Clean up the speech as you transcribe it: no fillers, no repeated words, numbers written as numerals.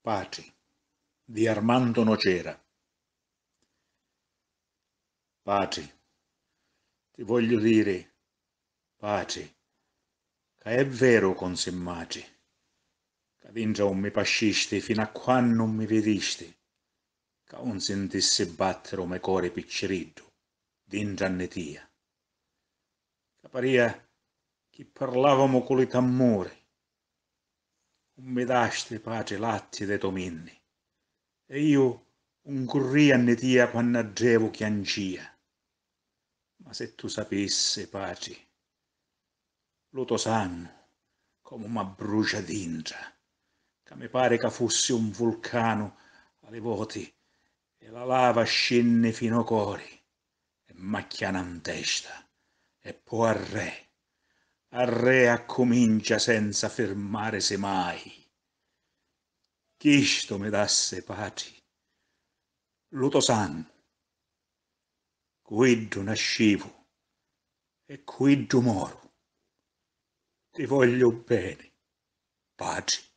Pace di Armando Nocera. Pace, ti voglio dire, pace, che è vero con se mace, che dentro non mi pascisti fino a quando non mi vedisti, che non sentissi battere me core picciriddu dentro a netia, che paria che parlavamo con i tammuri, non mi dasti pace latte dei tominni, e io un corria a netia quando aggevo chiancia. Ma se tu sapessi, pace, lo tuo sangue, come mi brucia dentro, che mi pare che fosse un vulcano alle voti e la lava scende fino a cori e macchiana in testa e poi a re accomincia senza fermarsi mai. Chisto mi dasse pace, lo tuo sangue, quiddu nascevo e quiddu moro. Ti voglio bene, pace.